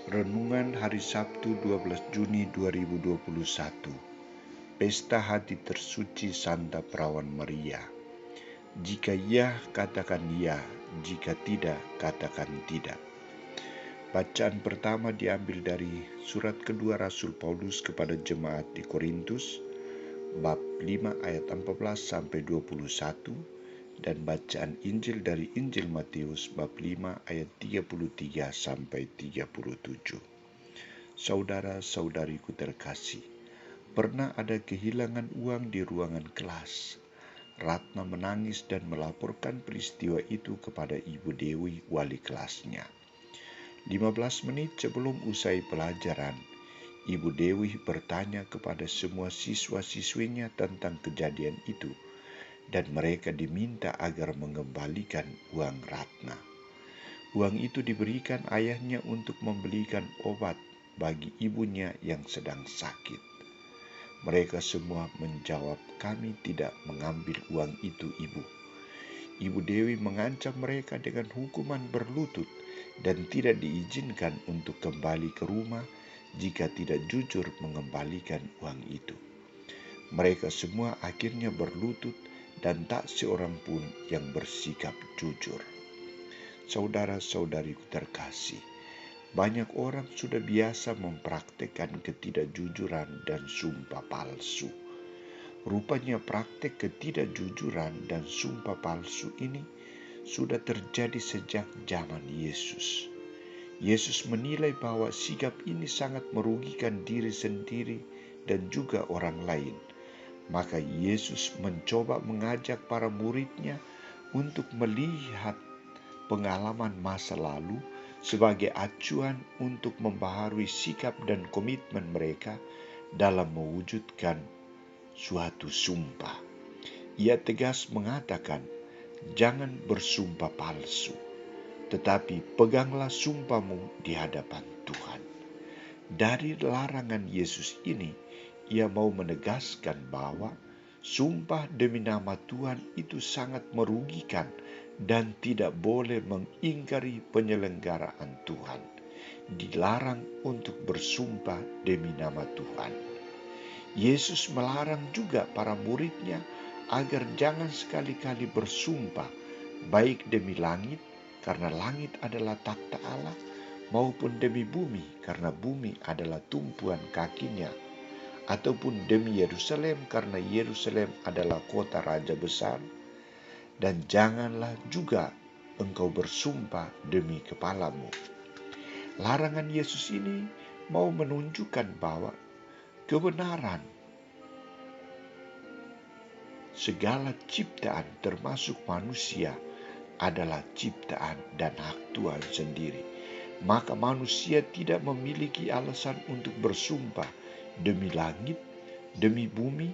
Renungan Hari Sabtu 12 Juni 2021. Pesta Hati Tersuci Santa Perawan Maria. Jika ya, katakan ya, jika tidak, katakan tidak. Bacaan pertama diambil dari surat kedua Rasul Paulus kepada jemaat di Korintus, bab 5 ayat 14 sampai 21, dan bacaan Injil dari Injil Matius bab 5 ayat 33 sampai 37. Saudara-saudariku terkasih, pernah ada kehilangan uang di ruangan kelas. Ratna menangis dan melaporkan peristiwa itu kepada Ibu Dewi, wali kelasnya. 15 menit sebelum usai pelajaran, Ibu Dewi bertanya kepada semua siswa-siswinya tentang kejadian itu, dan mereka diminta agar mengembalikan uang Ratna. Uang itu diberikan ayahnya untuk membelikan obat bagi ibunya yang sedang sakit. Mereka semua menjawab, "Kami tidak mengambil uang itu, Ibu." Ibu Dewi mengancam mereka dengan hukuman berlutut dan tidak diizinkan untuk kembali ke rumah jika tidak jujur mengembalikan uang itu. Mereka semua akhirnya berlutut dan tak seorang pun yang bersikap jujur. Saudara-saudariku terkasih, banyak orang sudah biasa mempraktekkan ketidakjujuran dan sumpah palsu. Rupanya praktek ketidakjujuran dan sumpah palsu ini sudah terjadi sejak zaman Yesus. Yesus menilai bahwa sikap ini sangat merugikan diri sendiri dan juga orang lain. Maka Yesus mencoba mengajak para muridnya untuk melihat pengalaman masa lalu sebagai acuan untuk membaharui sikap dan komitmen mereka dalam mewujudkan suatu sumpah. Ia tegas mengatakan, "Jangan bersumpah palsu, tetapi peganglah sumpahmu di hadapan Tuhan." Dari larangan Yesus ini, ia mau menegaskan bahwa sumpah demi nama Tuhan itu sangat merugikan dan tidak boleh mengingkari penyelenggaraan Tuhan. Dilarang untuk bersumpah demi nama Tuhan. Yesus melarang juga para muridnya agar jangan sekali-kali bersumpah, baik demi langit, karena langit adalah takhta Allah, maupun demi bumi, karena bumi adalah tumpuan kakinya, ataupun demi Yerusalem, karena Yerusalem adalah kota raja besar. Dan janganlah juga engkau bersumpah demi kepalamu. Larangan Yesus ini mau menunjukkan bahwa kebenaran segala ciptaan termasuk manusia adalah ciptaan dan hak Tuhan sendiri. Maka manusia tidak memiliki alasan untuk bersumpah demi langit, demi bumi,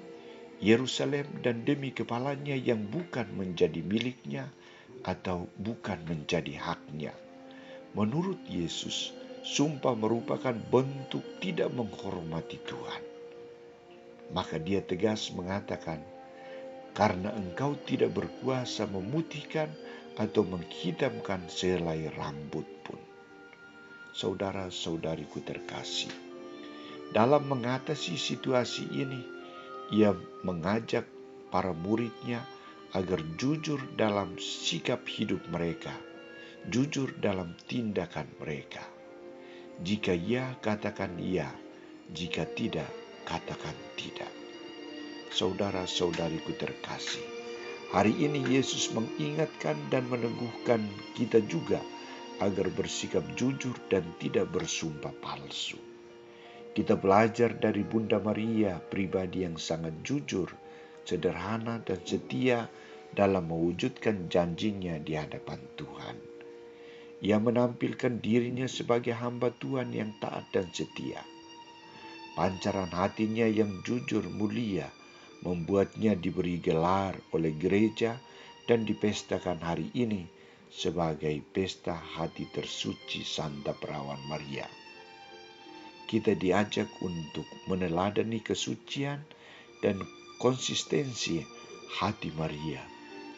Yerusalem, dan demi kepalanya yang bukan menjadi miliknya atau bukan menjadi haknya. Menurut Yesus, sumpah merupakan bentuk tidak menghormati Tuhan. Maka dia tegas mengatakan, "Karena engkau tidak berkuasa memutihkan atau menghitamkan sehelai rambut pun." Saudara-saudariku terkasih, dalam mengatasi situasi ini, ia mengajak para muridnya agar jujur dalam sikap hidup mereka, jujur dalam tindakan mereka. Jika ya, katakan ya, jika tidak, katakan tidak. Saudara-saudariku terkasih, hari ini Yesus mengingatkan dan meneguhkan kita juga agar bersikap jujur dan tidak bersumpah palsu. Kita belajar dari Bunda Maria, pribadi yang sangat jujur, sederhana, dan setia dalam mewujudkan janjinya di hadapan Tuhan. Ia menampilkan dirinya sebagai hamba Tuhan yang taat dan setia. Pancaran hatinya yang jujur mulia membuatnya diberi gelar oleh gereja dan dipestakan hari ini sebagai Pesta Hati Tersuci Santa Perawan Maria. Kita diajak untuk meneladani kesucian dan konsistensi hati Maria,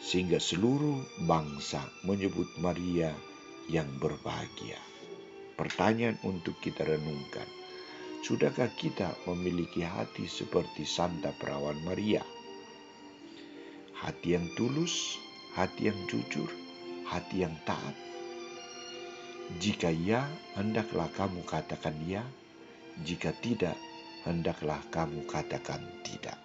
sehingga seluruh bangsa menyebut Maria yang berbahagia. Pertanyaan untuk kita renungkan. Sudahkah kita memiliki hati seperti Santa Perawan Maria? Hati yang tulus, hati yang jujur, hati yang taat. Jika ya, hendaklah kamu katakan ya. Jika tidak, hendaklah kamu katakan tidak.